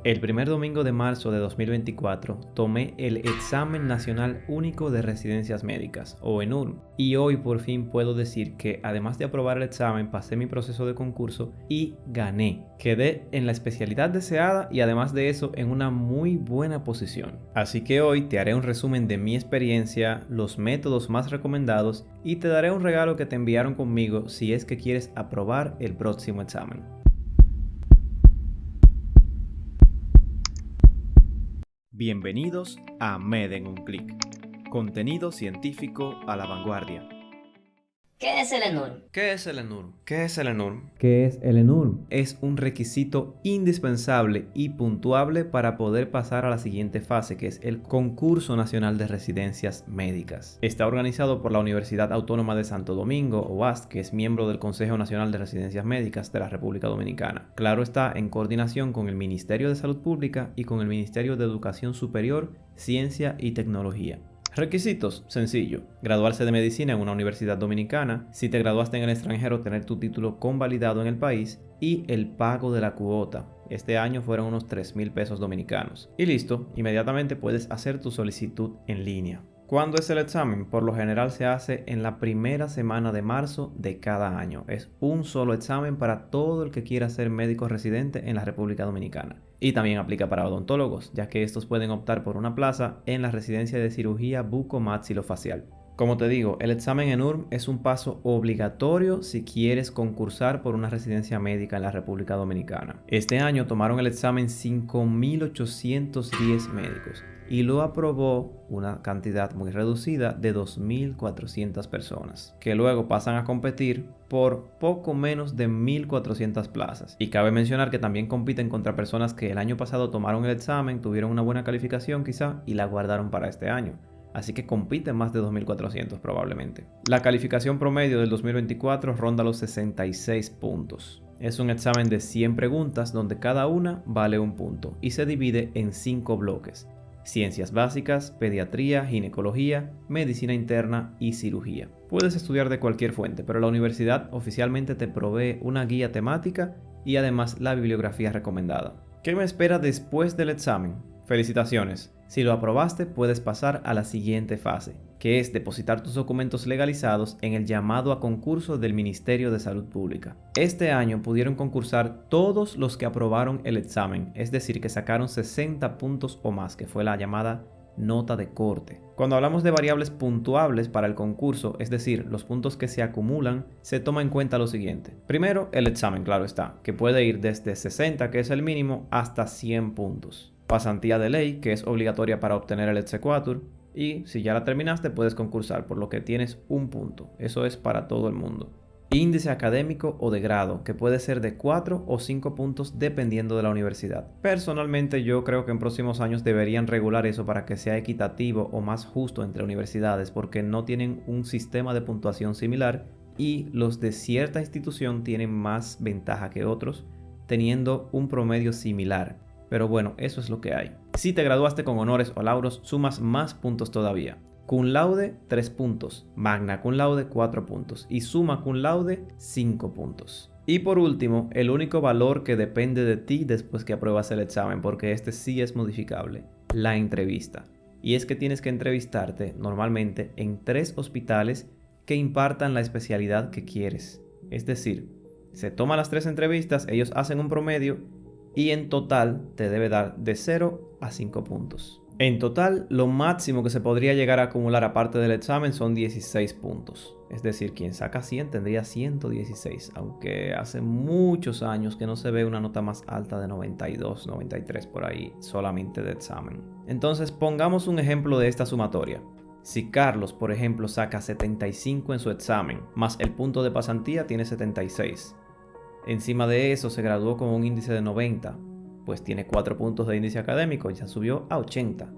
El primer domingo de marzo de 2024 tomé el Examen Nacional Único de Residencias Médicas, o ENURM, y hoy por fin puedo decir que además de aprobar el examen, pasé mi proceso de concurso y gané. Quedé en la especialidad deseada y además de eso en una muy buena posición. Así que hoy te haré un resumen de mi experiencia, los métodos más recomendados y te daré un regalo que te enviaron conmigo si es que quieres aprobar el próximo examen. Bienvenidos a Med en un clic. Contenido científico a la vanguardia. ¿Qué es el ENURM? ¿Qué es el ENURM? ¿Qué es el ENURM? Es un requisito indispensable y puntuable para poder pasar a la siguiente fase, que es el Concurso Nacional de Residencias Médicas. Está organizado por la Universidad Autónoma de Santo Domingo, UASD, que es miembro del Consejo Nacional de Residencias Médicas de la República Dominicana. Claro está, en coordinación con el Ministerio de Salud Pública y con el Ministerio de Educación Superior, Ciencia y Tecnología. Requisitos: sencillo, graduarse de medicina en una universidad dominicana, si te graduaste en el extranjero tener tu título convalidado en el país y el pago de la cuota. Este año fueron unos 3,000 pesos dominicanos. Y listo, inmediatamente puedes hacer tu solicitud en línea. ¿Cuándo es el examen? Por lo general se hace en la primera semana de marzo de cada año. Es un solo examen para todo el que quiera ser médico residente en la República Dominicana. Y también aplica para odontólogos, ya que estos pueden optar por una plaza en la residencia de cirugía bucomaxilofacial. Como te digo, el examen ENURM es un paso obligatorio si quieres concursar por una residencia médica en la República Dominicana. Este año tomaron el examen 5,810 médicos y lo aprobó una cantidad muy reducida de 2,400 personas, que luego pasan a competir por poco menos de 1,400 plazas. Y cabe mencionar que también compiten contra personas que el año pasado tomaron el examen, tuvieron una buena calificación quizá y la guardaron para este año. Así que compiten más de 2,400 probablemente. La calificación promedio del 2024 ronda los 66 puntos. Es un examen de 100 preguntas donde cada una vale un punto y se divide en 5 bloques: ciencias básicas, pediatría, ginecología, medicina interna y cirugía. Puedes estudiar de cualquier fuente, pero la universidad oficialmente te provee una guía temática y además la bibliografía recomendada. ¿Qué me espera después del examen? Felicitaciones. Si lo aprobaste, puedes pasar a la siguiente fase, que es depositar tus documentos legalizados en el llamado a concurso del Ministerio de Salud Pública. Este año pudieron concursar todos los que aprobaron el examen, es decir, que sacaron 60 puntos o más, que fue la llamada nota de corte. Cuando hablamos de variables puntuables para el concurso, es decir, los puntos que se acumulan, se toma en cuenta lo siguiente. Primero, el examen, claro está, que puede ir desde 60, que es el mínimo, hasta 100 puntos. Pasantía de ley, que es obligatoria para obtener el exequatur, y si ya la terminaste puedes concursar, por lo que tienes un punto. Eso es para todo el mundo. Índice académico o de grado, que puede ser de 4 o 5 puntos dependiendo de la universidad. Personalmente yo creo que en próximos años deberían regular eso para que sea equitativo o más justo entre universidades, porque no tienen un sistema de puntuación similar y los de cierta institución tienen más ventaja que otros, teniendo un promedio similar. Pero bueno, eso es lo que hay. Si te graduaste con honores o lauros, sumas más puntos todavía. Cum laude, 3 puntos. Magna cum laude, 4 puntos. Y summa cum laude, 5 puntos. Y por último, el único valor que depende de ti después que apruebas el examen, porque este sí es modificable: la entrevista. Y es que tienes que entrevistarte normalmente en 3 hospitales que impartan la especialidad que quieres. Es decir, se toman las 3 entrevistas, ellos hacen un promedio y en total te debe dar de 0 a 5 puntos. En total, lo máximo que se podría llegar a acumular aparte del examen son 16 puntos. Es decir, quien saca 100 tendría 116, aunque hace muchos años que no se ve una nota más alta de 92, 93 por ahí solamente de examen. Entonces, pongamos un ejemplo de esta sumatoria. Si Carlos, por ejemplo, saca 75 en su examen, más el punto de pasantía tiene 76. Encima de eso se graduó con un índice de 90, pues tiene 4 puntos de índice académico y ya subió a 80.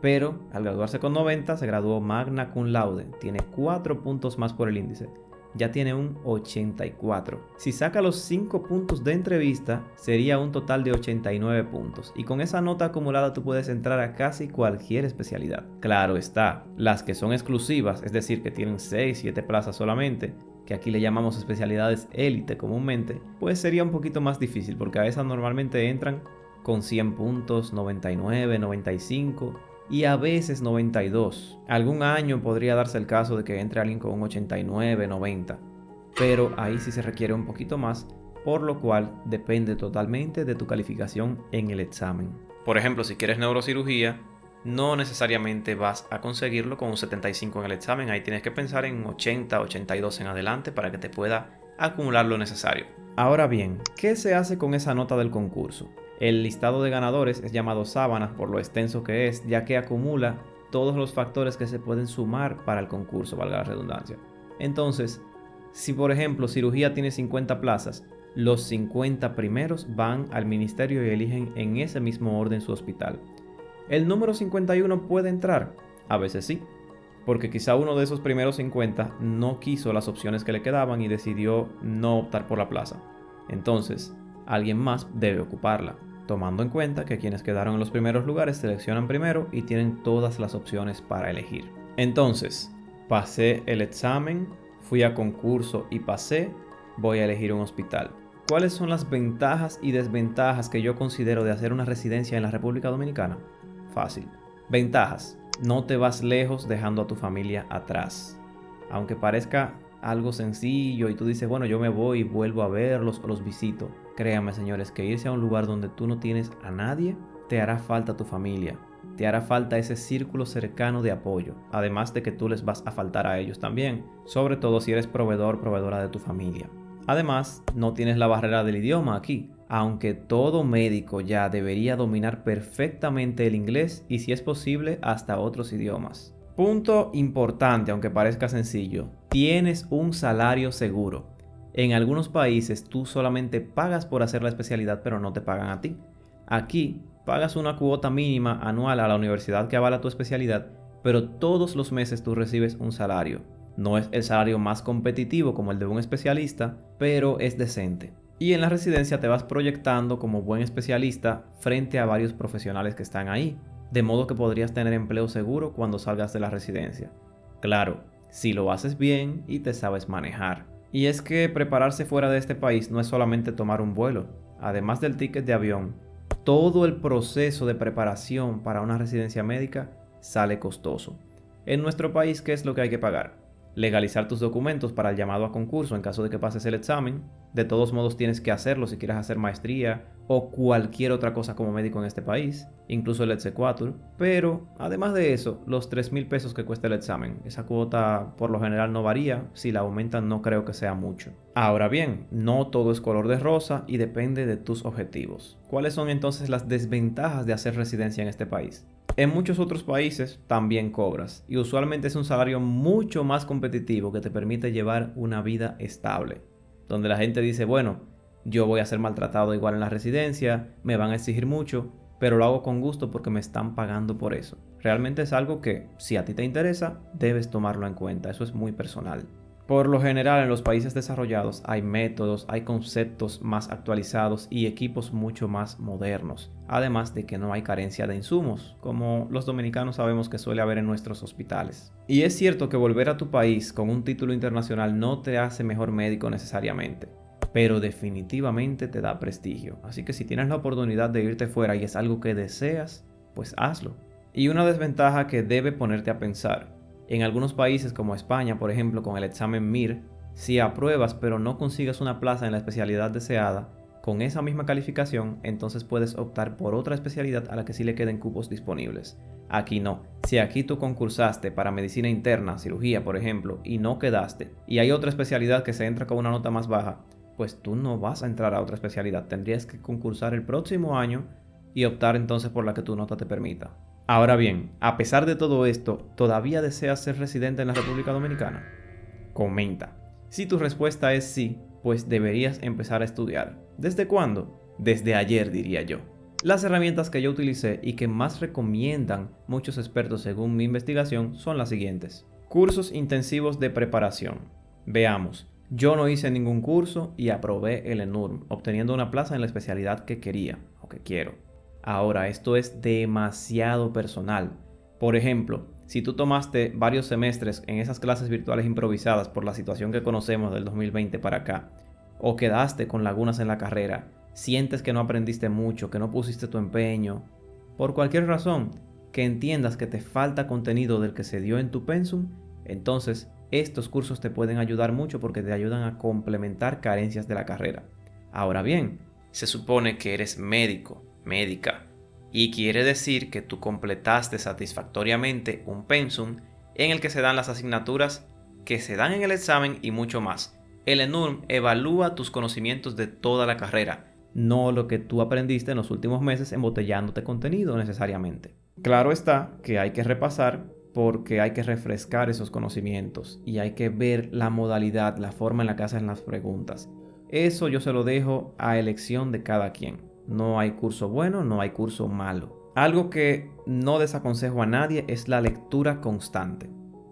Pero al graduarse con 90 se graduó magna cum laude, tiene 4 puntos más por el índice, ya tiene un 84. Si saca los 5 puntos de entrevista sería un total de 89 puntos y con esa nota acumulada tú puedes entrar a casi cualquier especialidad. Claro está, las que son exclusivas, es decir que tienen 6-7 plazas solamente, que aquí le llamamos especialidades élite comúnmente, pues sería un poquito más difícil porque a esas normalmente entran con 100 puntos, 99, 95 y a veces 92. Algún año podría darse el caso de que entre alguien con un 89, 90, pero ahí sí se requiere un poquito más, por lo cual depende totalmente de tu calificación en el examen. Por ejemplo, si quieres neurocirugía, no necesariamente vas a conseguirlo con un 75 en el examen. Ahí tienes que pensar en 80, 82 en adelante para que te pueda acumular lo necesario. Ahora bien, ¿qué se hace con esa nota del concurso? El listado de ganadores es llamado sábana por lo extenso que es, ya que acumula todos los factores que se pueden sumar para el concurso, valga la redundancia. Entonces, si por ejemplo cirugía tiene 50 plazas, los 50 primeros van al ministerio y eligen en ese mismo orden su hospital. ¿El número 51 puede entrar? A veces sí, porque quizá uno de esos primeros 50 no quiso las opciones que le quedaban y decidió no optar por la plaza. Entonces, alguien más debe ocuparla, tomando en cuenta que quienes quedaron en los primeros lugares seleccionan primero y tienen todas las opciones para elegir. Entonces, pasé el examen, fui a concurso y pasé, voy a elegir un hospital. ¿Cuáles son las ventajas y desventajas que yo considero de hacer una residencia en la República Dominicana? Fácil. Ventajas. No te vas lejos dejando a tu familia atrás. Aunque parezca algo sencillo y tú dices, bueno, yo me voy y vuelvo a verlos o los visito. Créanme, señores, que irse a un lugar donde tú no tienes a nadie, te hará falta tu familia. Te hará falta ese círculo cercano de apoyo. Además de que tú les vas a faltar a ellos también. Sobre todo si eres proveedora de tu familia. Además, no tienes la barrera del idioma aquí. Aunque todo médico ya debería dominar perfectamente el inglés y si es posible hasta otros idiomas. Punto importante, aunque parezca sencillo, tienes un salario seguro. En algunos países tú solamente pagas por hacer la especialidad pero no te pagan a ti. Aquí pagas una cuota mínima anual a la universidad que avala tu especialidad, pero todos los meses tú recibes un salario. No es el salario más competitivo como el de un especialista, pero es decente. Y en la residencia te vas proyectando como buen especialista frente a varios profesionales que están ahí, de modo que podrías tener empleo seguro cuando salgas de la residencia. Claro, si lo haces bien y te sabes manejar. Y es que prepararse fuera de este país no es solamente tomar un vuelo. Además del ticket de avión, todo el proceso de preparación para una residencia médica sale costoso. En nuestro país, ¿qué es lo que hay que pagar? Legalizar tus documentos para el llamado a concurso en caso de que pases el examen. De todos modos tienes que hacerlo si quieres hacer maestría o cualquier otra cosa como médico en este país, incluso el Exequatur. Pero además de eso, los 3,000 pesos que cuesta el examen, esa cuota por lo general no varía, si la aumentan no creo que sea mucho. Ahora bien, no todo es color de rosa y depende de tus objetivos. ¿Cuáles son entonces las desventajas de hacer residencia en este país? En muchos otros países también cobras y usualmente es un salario mucho más competitivo que te permite llevar una vida estable, donde la gente dice, bueno, yo voy a ser maltratado igual en la residencia, me van a exigir mucho, pero lo hago con gusto porque me están pagando por eso. Realmente es algo que, si a ti te interesa, debes tomarlo en cuenta, eso es muy personal. Por lo general en los países desarrollados hay métodos, hay conceptos más actualizados y equipos mucho más modernos, además de que no hay carencia de insumos, como los dominicanos sabemos que suele haber en nuestros hospitales. Y es cierto que volver a tu país con un título internacional no te hace mejor médico necesariamente, pero definitivamente te da prestigio, así que si tienes la oportunidad de irte fuera y es algo que deseas, pues hazlo. Y una desventaja que debe ponerte a pensar: en algunos países como España, por ejemplo, con el examen MIR, si apruebas pero no consigues una plaza en la especialidad deseada, con esa misma calificación, entonces puedes optar por otra especialidad a la que sí le queden cupos disponibles. Aquí no. Si aquí tú concursaste para medicina interna, cirugía, por ejemplo, y no quedaste, y hay otra especialidad que se entra con una nota más baja, pues tú no vas a entrar a otra especialidad. Tendrías que concursar el próximo año y optar entonces por la que tu nota te permita. Ahora bien, a pesar de todo esto, ¿todavía deseas ser residente en la República Dominicana? Comenta. Si tu respuesta es sí, pues deberías empezar a estudiar. ¿Desde cuándo? Desde ayer, diría yo. Las herramientas que yo utilicé y que más recomiendan muchos expertos según mi investigación son las siguientes. Cursos intensivos de preparación. Veamos. Yo no hice ningún curso y aprobé el ENURM, obteniendo una plaza en la especialidad que quería o que quiero. Ahora, esto es demasiado personal. Por ejemplo, si tú tomaste varios semestres en esas clases virtuales improvisadas por la situación que conocemos del 2020 para acá, o quedaste con lagunas en la carrera, sientes que no aprendiste mucho, que no pusiste tu empeño, por cualquier razón, que entiendas que te falta contenido del que se dio en tu pensum, entonces estos cursos te pueden ayudar mucho porque te ayudan a complementar carencias de la carrera. Ahora bien, se supone que eres médico, médica, y quiere decir que tú completaste satisfactoriamente un pensum en el que se dan las asignaturas que se dan en el examen y mucho más. El ENURM evalúa tus conocimientos de toda la carrera, no lo que tú aprendiste en los últimos meses embotellándote contenido necesariamente. Claro está que hay que repasar porque hay que refrescar esos conocimientos y hay que ver la modalidad, la forma en la que hacen las preguntas. Eso yo se lo dejo a elección de cada quien. No hay curso bueno, no hay curso malo. Algo que no desaconsejo a nadie es la lectura constante.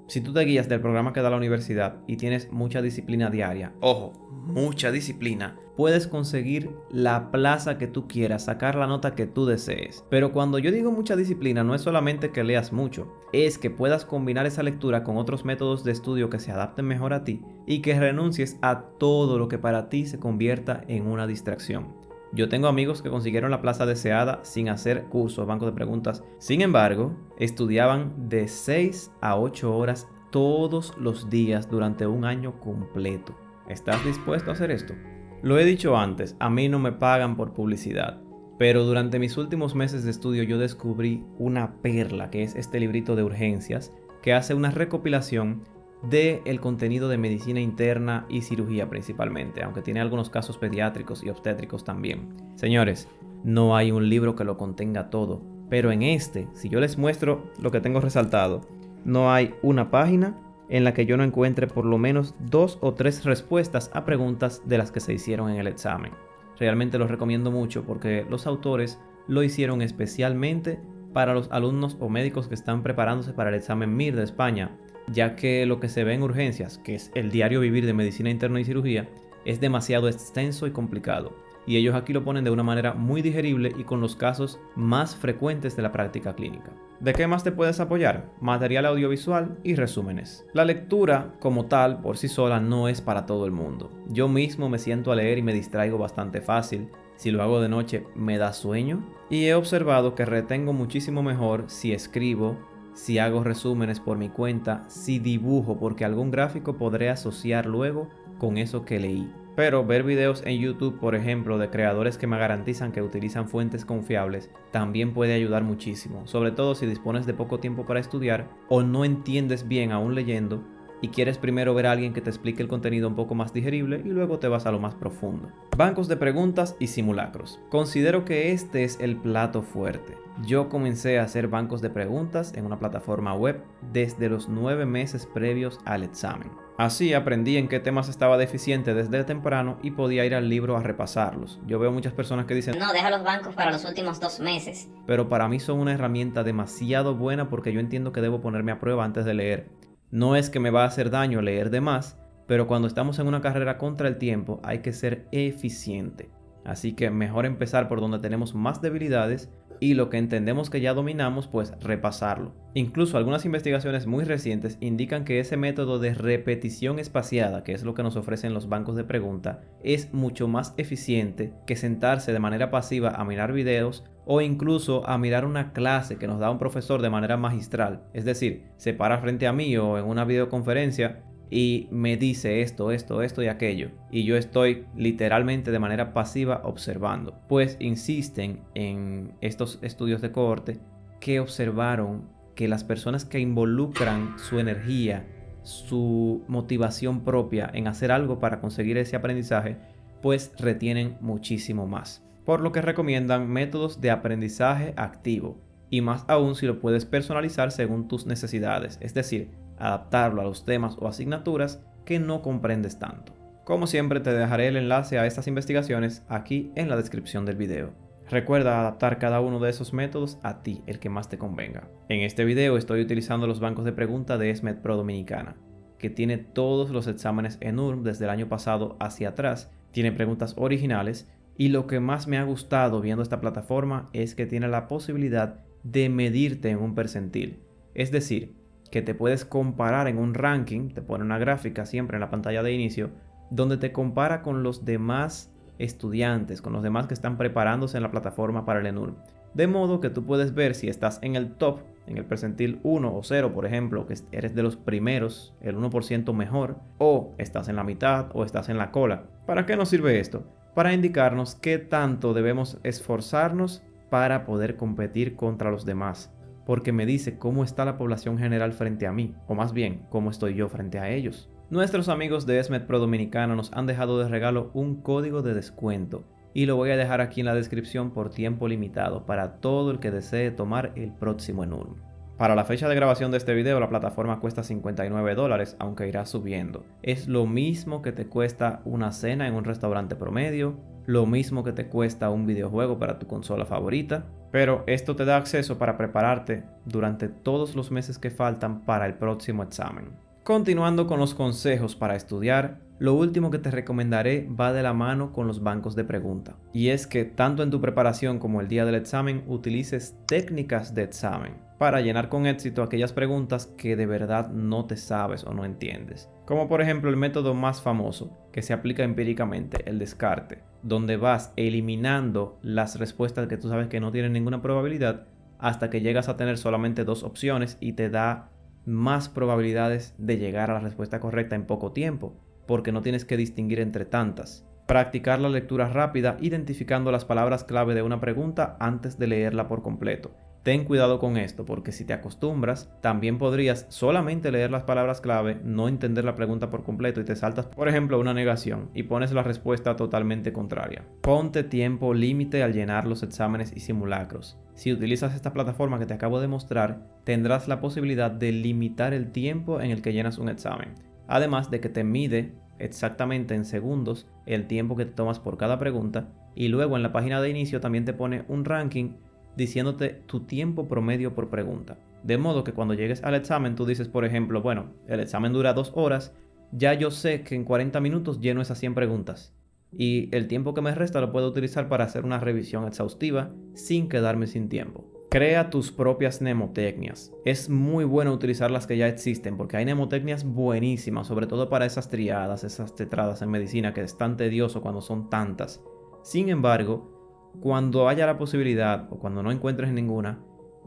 Si tú te guías del programa que da la universidad y tienes mucha disciplina diaria, ojo, mucha disciplina, puedes conseguir la plaza que tú quieras, sacar la nota que tú desees. Pero cuando yo digo mucha disciplina, no es solamente que leas mucho, es que puedas combinar esa lectura con otros métodos de estudio que se adapten mejor a ti y que renuncies a todo lo que para ti se convierta en una distracción. Yo tengo amigos que consiguieron la plaza deseada sin hacer cursos, bancos de preguntas. Sin embargo, estudiaban de 6 a 8 horas todos los días durante un año completo. ¿Estás dispuesto a hacer esto? Lo he dicho antes, a mí no me pagan por publicidad. Pero durante mis últimos meses de estudio yo descubrí una perla, que es este librito de urgencias, que hace una recopilación del contenido de medicina interna y cirugía principalmente, aunque tiene algunos casos pediátricos y obstétricos también. Señores, no hay un libro que lo contenga todo, pero en este, si yo les muestro lo que tengo resaltado, no hay una página en la que yo no encuentre por lo menos 2 o 3 respuestas a preguntas de las que se hicieron en el examen. Realmente lo recomiendo mucho porque los autores lo hicieron especialmente para los alumnos o médicos que están preparándose para el examen MIR de España, ya que lo que se ve en urgencias, que es el diario vivir de medicina interna y cirugía, es demasiado extenso y complicado. Y ellos aquí lo ponen de una manera muy digerible y con los casos más frecuentes de la práctica clínica. ¿De qué más te puedes apoyar? Material audiovisual y resúmenes. La lectura, como tal, por sí sola no es para todo el mundo. Yo mismo me siento a leer y me distraigo bastante fácil. Si lo hago de noche me da sueño. Y he observado que retengo muchísimo mejor si escribo, si hago resúmenes por mi cuenta, si dibujo, porque algún gráfico podré asociar luego con eso que leí. Pero ver videos en YouTube, por ejemplo, de creadores que me garantizan que utilizan fuentes confiables, también puede ayudar muchísimo, sobre todo si dispones de poco tiempo para estudiar o no entiendes bien aún leyendo y quieres primero ver a alguien que te explique el contenido un poco más digerible y luego te vas a lo más profundo. Bancos de preguntas y simulacros. Considero que este es el plato fuerte. Yo comencé a hacer bancos de preguntas en una plataforma web desde los 9 meses previos al examen. Así aprendí en qué temas estaba deficiente desde temprano y podía ir al libro a repasarlos. Yo veo muchas personas que dicen, No, deja los bancos para los últimos 2 meses. pero para mí son una herramienta demasiado buena porque yo entiendo que debo ponerme a prueba antes de leer. No es que me va a hacer daño leer de más, pero cuando estamos en una carrera contra el tiempo hay que ser eficiente. Así que mejor empezar por donde tenemos más debilidades y lo que entendemos que ya dominamos, pues repasarlo. Incluso algunas investigaciones muy recientes indican que ese método de repetición espaciada, que es lo que nos ofrecen los bancos de pregunta, es mucho más eficiente que sentarse de manera pasiva a mirar videos o incluso a mirar una clase que nos da un profesor de manera magistral. Es decir, se para frente a mí o en una videoconferencia y me dice esto y aquello. Y yo estoy literalmente de manera pasiva observando. Pues insisten en estos estudios de cohorte que observaron que las personas que involucran su energía, su motivación propia en hacer algo para conseguir ese aprendizaje, pues retienen muchísimo más. Por lo que recomiendan métodos de aprendizaje activo. Y más aún si lo puedes personalizar según tus necesidades. Es decir, adaptarlo a los temas o asignaturas que no comprendes tanto. Como siempre te dejaré el enlace a estas investigaciones aquí en la descripción del video. Recuerda adaptar cada uno de esos métodos a ti, el que más te convenga. En este video estoy utilizando los bancos de preguntas de ESMED Pro Dominicana, que tiene todos los exámenes ENURM desde el año pasado hacia atrás, tiene preguntas originales y lo que más me ha gustado viendo esta plataforma es que tiene la posibilidad de medirte en un percentil. Es decir, que te puedes comparar en un ranking, te pone una gráfica siempre en la pantalla de inicio, donde te compara con los demás estudiantes, con los demás que están preparándose en la plataforma para el ENURM. De modo que tú puedes ver si estás en el top, en el percentil 1 o 0, por ejemplo, que eres de los primeros, el 1% mejor, o estás en la mitad o estás en la cola. ¿Para qué nos sirve esto? Para indicarnos qué tanto debemos esforzarnos para poder competir contra los demás, porque me dice cómo está la población general frente a mí, o más bien, cómo estoy yo frente a ellos. Nuestros amigos de SMED Pro Dominicana nos han dejado de regalo un código de descuento y lo voy a dejar aquí en la descripción por tiempo limitado para todo el que desee tomar el próximo ENURM. Para la fecha de grabación de este video, la plataforma cuesta $59, aunque irá subiendo. Es lo mismo que te cuesta una cena en un restaurante promedio, lo mismo que te cuesta un videojuego para tu consola favorita, pero esto te da acceso para prepararte durante todos los meses que faltan para el próximo examen. Continuando con los consejos para estudiar, lo último que te recomendaré va de la mano con los bancos de pregunta. Y es que tanto en tu preparación como el día del examen utilices técnicas de examen para llenar con éxito aquellas preguntas que de verdad no te sabes o no entiendes. Como por ejemplo el método más famoso que se aplica empíricamente, el descarte, donde vas eliminando las respuestas que tú sabes que no tienen ninguna probabilidad hasta que llegas a tener solamente 2 opciones y te da más probabilidades de llegar a la respuesta correcta en poco tiempo, porque no tienes que distinguir entre tantas. Practicar la lectura rápida identificando las palabras clave de una pregunta antes de leerla por completo. Ten cuidado con esto, porque si te acostumbras, también podrías solamente leer las palabras clave, no entender la pregunta por completo y te saltas, por ejemplo, una negación y pones la respuesta totalmente contraria. Ponte tiempo límite al llenar los exámenes y simulacros. Si utilizas esta plataforma que te acabo de mostrar, tendrás la posibilidad de limitar el tiempo en el que llenas un examen. Además de que te mide exactamente en segundos el tiempo que te tomas por cada pregunta, y luego en la página de inicio también te pone un ranking diciéndote tu tiempo promedio por pregunta. De modo que cuando llegues al examen tú dices, por ejemplo, bueno, el examen dura 2 horas, ya yo sé que en 40 minutos lleno esas 100 preguntas. Y el tiempo que me resta lo puedo utilizar para hacer una revisión exhaustiva sin quedarme sin tiempo. Crea tus propias mnemotecnias. Es muy bueno utilizar las que ya existen porque hay mnemotecnias buenísimas, sobre todo para esas triadas, esas tetradas en medicina que es tan tedioso cuando son tantas. Sin embargo, cuando haya la posibilidad o cuando no encuentres ninguna,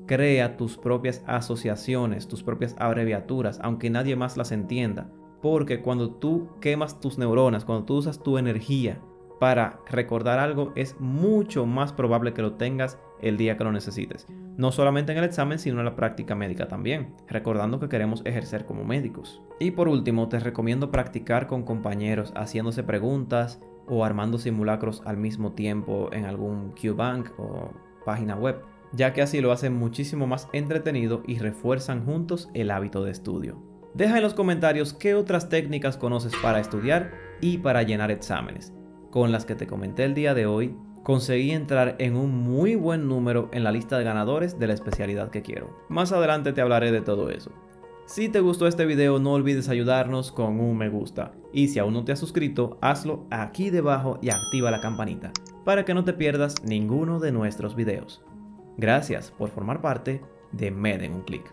crea tus propias asociaciones, tus propias abreviaturas, aunque nadie más las entienda. Porque cuando tú quemas tus neuronas, cuando tú usas tu energía para recordar algo, es mucho más probable que lo tengas el día que lo necesites. No solamente en el examen, sino en la práctica médica también, recordando que queremos ejercer como médicos. Y por último, te recomiendo practicar con compañeros haciéndose preguntas o armando simulacros al mismo tiempo en algún QBank o página web, ya que así lo hacen muchísimo más entretenido y refuerzan juntos el hábito de estudio. Deja en los comentarios qué otras técnicas conoces para estudiar y para llenar exámenes. Con las que te comenté el día de hoy, conseguí entrar en un muy buen número en la lista de ganadores de la especialidad que quiero. Más adelante te hablaré de todo eso. Si te gustó este video, no olvides ayudarnos con un me gusta. Y si aún no te has suscrito, hazlo aquí debajo y activa la campanita para que no te pierdas ninguno de nuestros videos. Gracias por formar parte de MED en un clic.